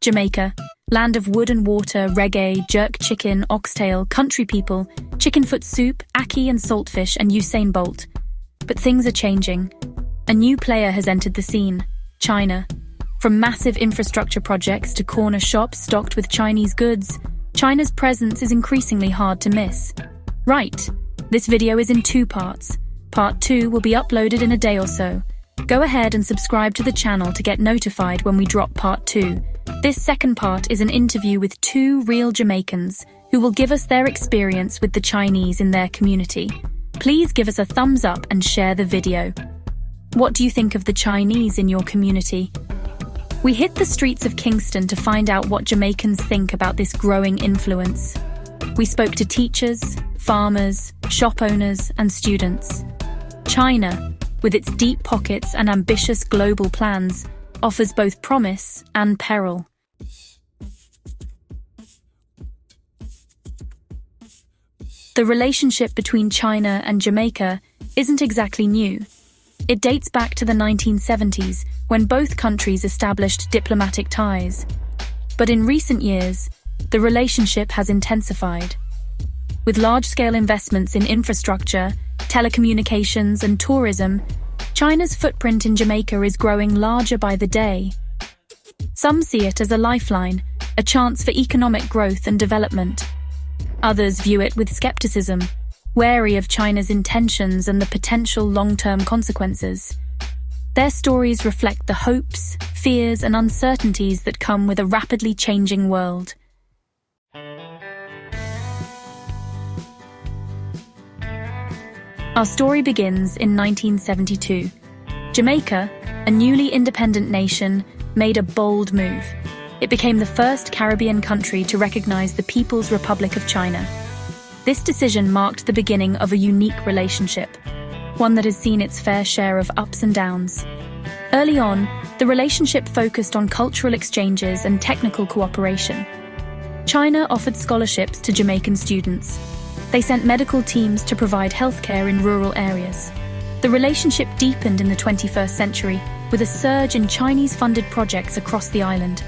Jamaica, land of wood and water, reggae, jerk chicken, oxtail, country people, chicken foot soup, ackee and saltfish, and Usain Bolt. But things are changing. A new player has entered the scene, China. From massive infrastructure projects to corner shops stocked with Chinese goods, China's presence is increasingly hard to miss. Right, this video is in 2 parts. Part 2 will be uploaded in a day or so. Go ahead and subscribe to the channel to get notified when we drop part 2. This second part is an interview with 2 real Jamaicans who will give us their experience with the Chinese in their community. Please give us a thumbs up and share the video. What do you think of the Chinese in your community? We hit the streets of Kingston to find out what Jamaicans think about this growing influence. We spoke to teachers, farmers, shop owners, and students. China, with its deep pockets and ambitious global plans, offers both promise and peril. The relationship between China and Jamaica isn't exactly new. It dates back to the 1970s, when both countries established diplomatic ties. But in recent years, the relationship has intensified. With large-scale investments in infrastructure, telecommunications, and tourism, China's footprint in Jamaica is growing larger by the day. Some see it as a lifeline, a chance for economic growth and development. Others view it with skepticism, wary of China's intentions and the potential long-term consequences. Their stories reflect the hopes, fears, and uncertainties that come with a rapidly changing world. Our story begins in 1972. Jamaica, a newly independent nation, made a bold move. It became the first Caribbean country to recognize the People's Republic of China. This decision marked the beginning of a unique relationship, one that has seen its fair share of ups and downs. Early on, the relationship focused on cultural exchanges and technical cooperation. China offered scholarships to Jamaican students. They sent medical teams to provide healthcare in rural areas. The relationship deepened in the 21st century with a surge in Chinese-funded projects across the island.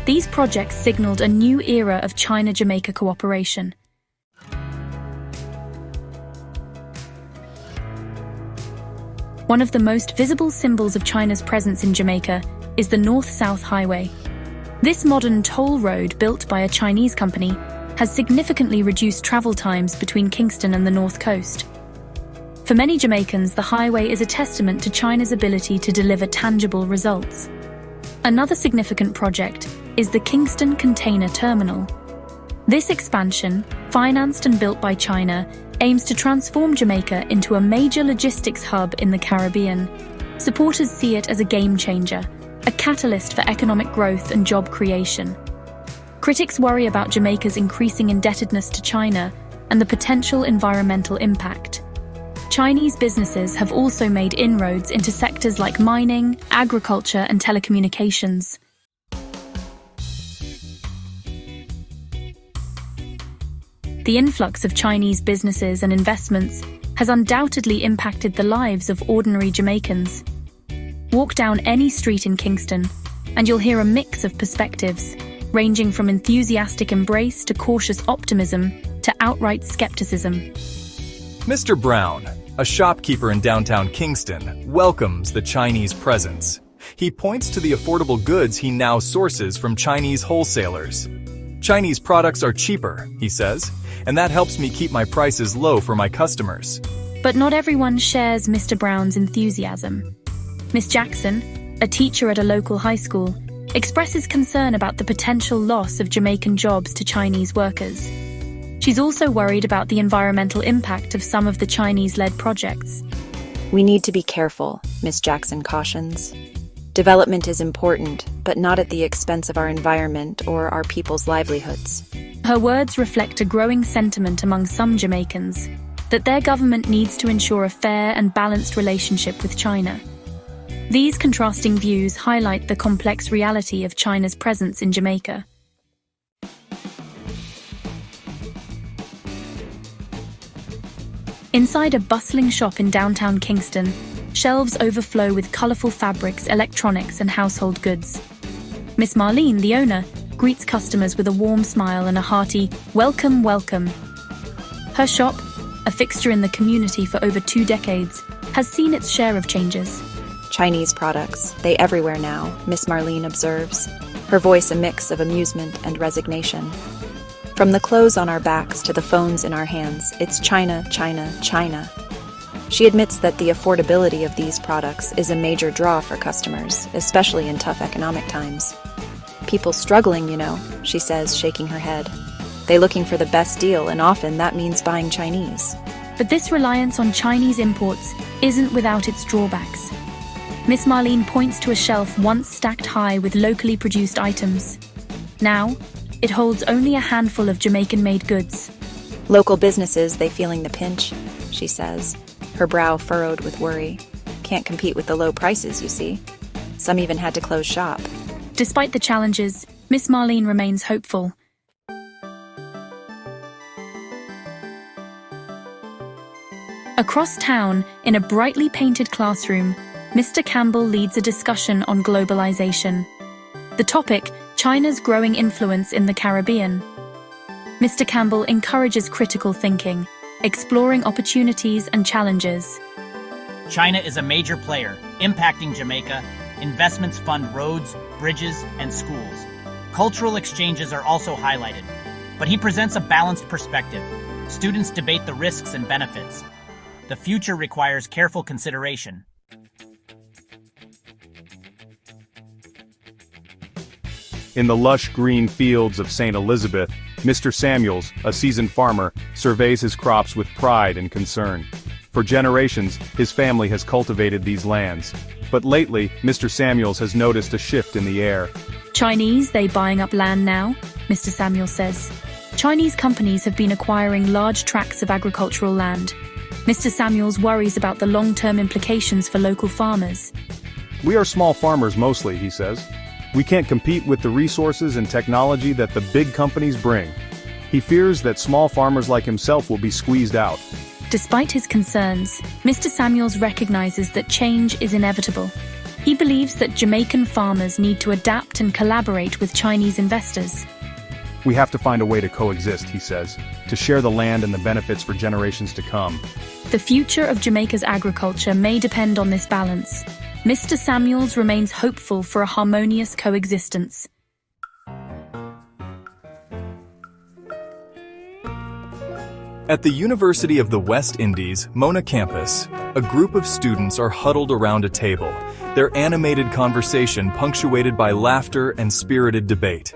These projects signaled a new era of China-Jamaica cooperation. One of the most visible symbols of China's presence in Jamaica is the North-South Highway. This modern toll road, built by a Chinese company, has significantly reduced travel times between Kingston and the North Coast. For many Jamaicans, the highway is a testament to China's ability to deliver tangible results. Another significant project is the Kingston Container Terminal. This expansion, financed and built by China, aims to transform Jamaica into a major logistics hub in the Caribbean. Supporters see it as a game changer, a catalyst for economic growth and job creation. Critics worry about Jamaica's increasing indebtedness to China and the potential environmental impact. Chinese businesses have also made inroads into sectors like mining, agriculture, and telecommunications. The influx of Chinese businesses and investments has undoubtedly impacted the lives of ordinary Jamaicans. Walk down any street in Kingston, and you'll hear a mix of perspectives, ranging from enthusiastic embrace to cautious optimism to outright skepticism. Mr. Brown, a shopkeeper in downtown Kingston, welcomes the Chinese presence. He points to the affordable goods he now sources from Chinese wholesalers. Chinese products are cheaper, he says, and that helps me keep my prices low for my customers. But not everyone shares Mr. Brown's enthusiasm. Miss Jackson, a teacher at a local high school, expresses concern about the potential loss of Jamaican jobs to Chinese workers. She's also worried about the environmental impact of some of the Chinese-led projects. We need to be careful, Miss Jackson cautions. Development is important, but not at the expense of our environment or our people's livelihoods. Her words reflect a growing sentiment among some Jamaicans that their government needs to ensure a fair and balanced relationship with China. These contrasting views highlight the complex reality of China's presence in Jamaica. Inside a bustling shop in downtown Kingston, shelves overflow with colourful fabrics, electronics, and household goods. Miss Marlene, the owner, greets customers with a warm smile and a hearty, "Welcome, welcome." Her shop, a fixture in the community for over 2 decades, has seen its share of changes. Chinese products, they everywhere now, Miss Marlene observes, her voice a mix of amusement and resignation. From the clothes on our backs to the phones in our hands, it's China, China, China. She admits that the affordability of these products is a major draw for customers, especially in tough economic times. People struggling, she says, shaking her head. They're looking for the best deal, and often that means buying Chinese. But this reliance on Chinese imports isn't without its drawbacks. Miss Marlene points to a shelf once stacked high with locally produced items. Now, it holds only a handful of Jamaican-made goods. Local businesses, they feeling the pinch, she says, her brow furrowed with worry. Can't compete with the low prices, you see. Some even had to close shop. Despite the challenges, Miss Marlene remains hopeful. Across town, in a brightly painted classroom, Mr. Campbell leads a discussion on globalization. The topic, China's growing influence in the Caribbean. Mr. Campbell encourages critical thinking, exploring opportunities and challenges. China is a major player, impacting Jamaica. Investments fund roads, bridges, and schools. Cultural exchanges are also highlighted. But he presents a balanced perspective. Students debate the risks and benefits. The future requires careful consideration. In the lush green fields of St. Elizabeth, Mr. Samuels, a seasoned farmer, surveys his crops with pride and concern. For generations, his family has cultivated these lands. But lately, Mr. Samuels has noticed a shift in the air. Chinese, they buying up land now, Mr. Samuels says. Chinese companies have been acquiring large tracts of agricultural land. Mr. Samuels worries about the long-term implications for local farmers. We are small farmers mostly, he says. We can't compete with the resources and technology that the big companies bring. He fears that small farmers like himself will be squeezed out. Despite his concerns, Mr. Samuels recognizes that change is inevitable. He believes that Jamaican farmers need to adapt and collaborate with Chinese investors. We have to find a way to coexist, he says, to share the land and the benefits for generations to come. The future of Jamaica's agriculture may depend on this balance. Mr. Samuels remains hopeful for a harmonious coexistence. At the University of the West Indies, Mona campus, a group of students are huddled around a table, their animated conversation punctuated by laughter and spirited debate.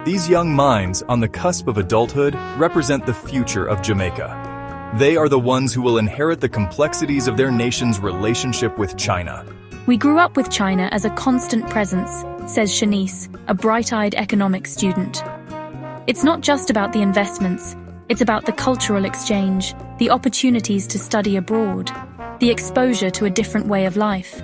These young minds, on the cusp of adulthood, represent the future of Jamaica. They are the ones who will inherit the complexities of their nation's relationship with China. We grew up with China as a constant presence, says Shanice, a bright-eyed economics student. It's not just about the investments, it's about the cultural exchange, the opportunities to study abroad, the exposure to a different way of life.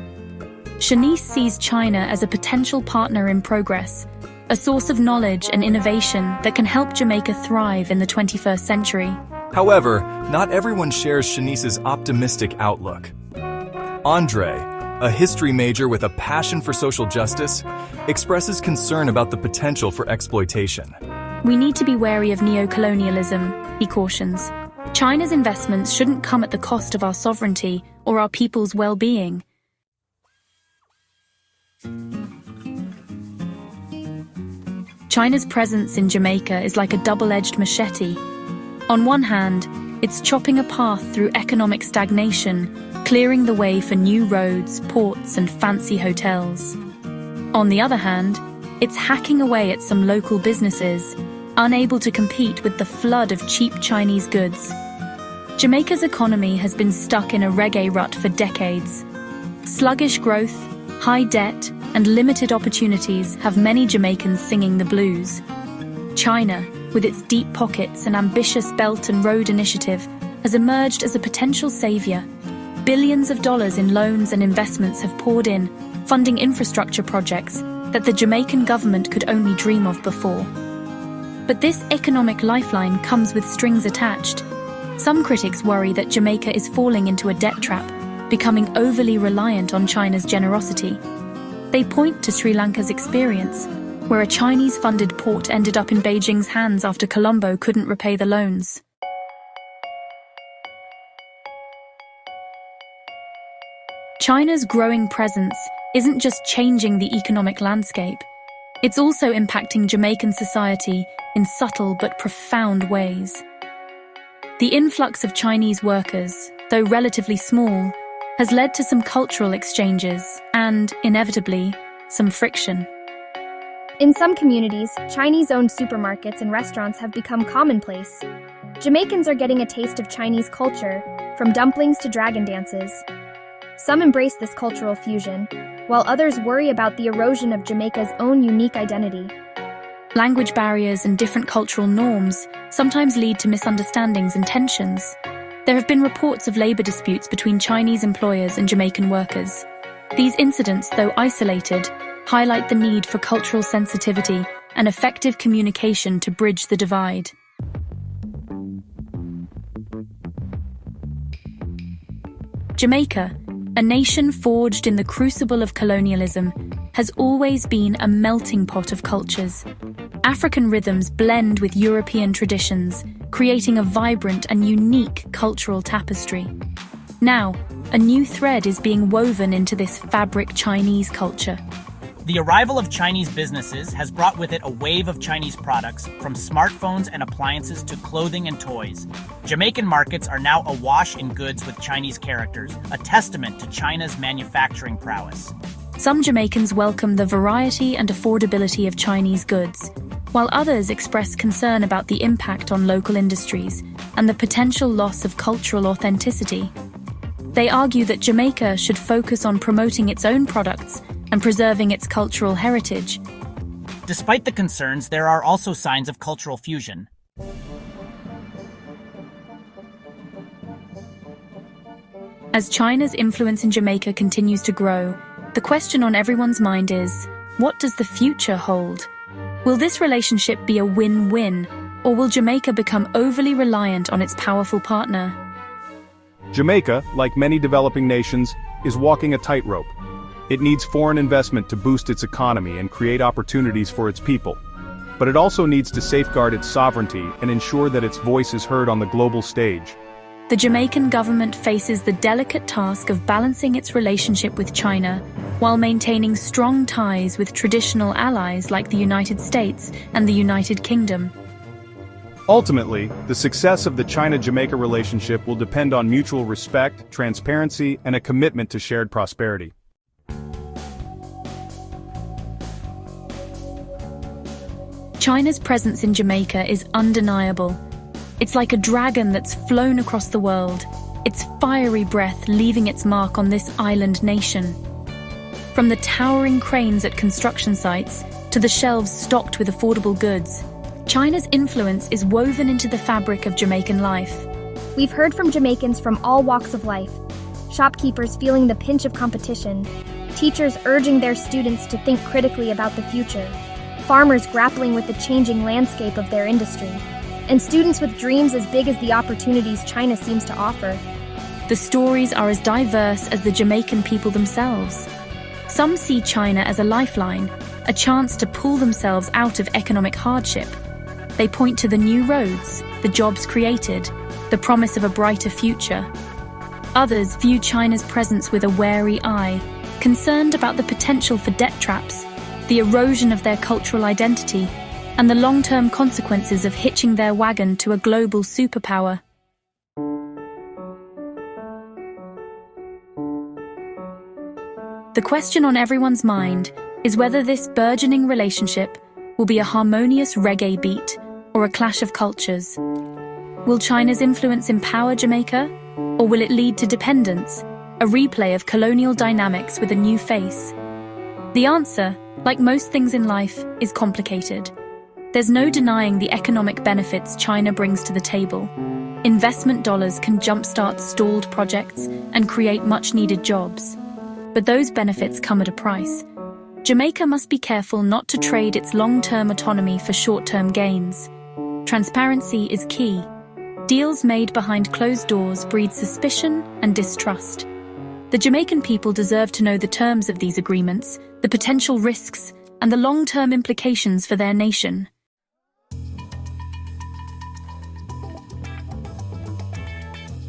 Shanice sees China as a potential partner in progress, a source of knowledge and innovation that can help Jamaica thrive in the 21st century. However, not everyone shares Shanice's optimistic outlook. Andre, a history major with a passion for social justice, expresses concern about the potential for exploitation. We need to be wary of neo-colonialism, he cautions. China's investments shouldn't come at the cost of our sovereignty or our people's well-being. China's presence in Jamaica is like a double-edged machete. On one hand, it's chopping a path through economic stagnation, clearing the way for new roads, ports, and fancy hotels. On the other hand, it's hacking away at some local businesses, unable to compete with the flood of cheap Chinese goods. Jamaica's economy has been stuck in a reggae rut for decades. Sluggish growth, high debt, and limited opportunities have many Jamaicans singing the blues. China, with its deep pockets and ambitious Belt and Road Initiative, has emerged as a potential savior. Billions of dollars in loans and investments have poured in, funding infrastructure projects that the Jamaican government could only dream of before. But this economic lifeline comes with strings attached. Some critics worry that Jamaica is falling into a debt trap, becoming overly reliant on China's generosity. They point to Sri Lanka's experience, where a Chinese-funded port ended up in Beijing's hands after Colombo couldn't repay the loans. China's growing presence isn't just changing the economic landscape, it's also impacting Jamaican society in subtle but profound ways. The influx of Chinese workers, though relatively small, has led to some cultural exchanges and, inevitably, some friction. In some communities, Chinese-owned supermarkets and restaurants have become commonplace. Jamaicans are getting a taste of Chinese culture, from dumplings to dragon dances. Some embrace this cultural fusion, while others worry about the erosion of Jamaica's own unique identity. Language barriers and different cultural norms sometimes lead to misunderstandings and tensions. There have been reports of labor disputes between Chinese employers and Jamaican workers. These incidents, though isolated, highlight the need for cultural sensitivity and effective communication to bridge the divide. Jamaica, a nation forged in the crucible of colonialism, has always been a melting pot of cultures. African rhythms blend with European traditions, creating a vibrant and unique cultural tapestry. Now, a new thread is being woven into this fabric Chinese culture. The arrival of Chinese businesses has brought with it a wave of Chinese products, from smartphones and appliances to clothing and toys. Jamaican markets are now awash in goods with Chinese characters, a testament to China's manufacturing prowess. Some Jamaicans welcome the variety and affordability of Chinese goods, while others express concern about the impact on local industries and the potential loss of cultural authenticity. They argue that Jamaica should focus on promoting its own products and preserving its cultural heritage. Despite the concerns, there are also signs of cultural fusion. As China's influence in Jamaica continues to grow, the question on everyone's mind is, what does the future hold? Will this relationship be a win-win, or will Jamaica become overly reliant on its powerful partner? Jamaica, like many developing nations, is walking a tightrope. It needs foreign investment to boost its economy and create opportunities for its people. But it also needs to safeguard its sovereignty and ensure that its voice is heard on the global stage. The Jamaican government faces the delicate task of balancing its relationship with China while maintaining strong ties with traditional allies like the United States and the United Kingdom. Ultimately, the success of the China-Jamaica relationship will depend on mutual respect, transparency, and a commitment to shared prosperity. China's presence in Jamaica is undeniable. It's like a dragon that's flown across the world, its fiery breath leaving its mark on this island nation. From the towering cranes at construction sites to the shelves stocked with affordable goods, China's influence is woven into the fabric of Jamaican life. We've heard from Jamaicans from all walks of life, shopkeepers feeling the pinch of competition, teachers urging their students to think critically about the future, farmers grappling with the changing landscape of their industry, and students with dreams as big as the opportunities China seems to offer. The stories are as diverse as the Jamaican people themselves. Some see China as a lifeline, a chance to pull themselves out of economic hardship. They point to the new roads, the jobs created, the promise of a brighter future. Others view China's presence with a wary eye, concerned about the potential for debt traps, the erosion of their cultural identity, and the long-term consequences of hitching their wagon to a global superpower. The question on everyone's mind is whether this burgeoning relationship will be a harmonious reggae beat or a clash of cultures. Will China's influence empower Jamaica, or will it lead to dependence, a replay of colonial dynamics with a new face? The answer, like most things in life, is complicated. There's no denying the economic benefits China brings to the table. Investment dollars can jumpstart stalled projects and create much-needed jobs. But those benefits come at a price. Jamaica must be careful not to trade its long-term autonomy for short-term gains. Transparency is key. Deals made behind closed doors breed suspicion and distrust. The Jamaican people deserve to know the terms of these agreements, the potential risks, and the long-term implications for their nation.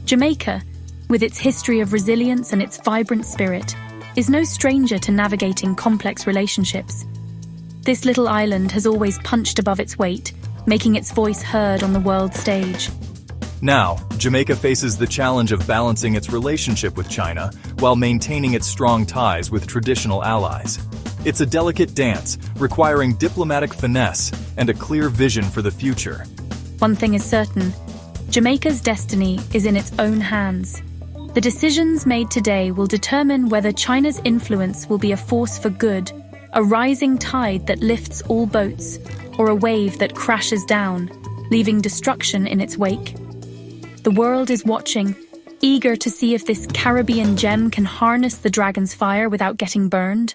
Jamaica, with its history of resilience and its vibrant spirit, is no stranger to navigating complex relationships. This little island has always punched above its weight, making its voice heard on the world stage. Now, Jamaica faces the challenge of balancing its relationship with China while maintaining its strong ties with traditional allies. It's a delicate dance, requiring diplomatic finesse and a clear vision for the future. One thing is certain: Jamaica's destiny is in its own hands. The decisions made today will determine whether China's influence will be a force for good, a rising tide that lifts all boats, or a wave that crashes down, leaving destruction in its wake. The world is watching, eager to see if this Caribbean gem can harness the dragon's fire without getting burned.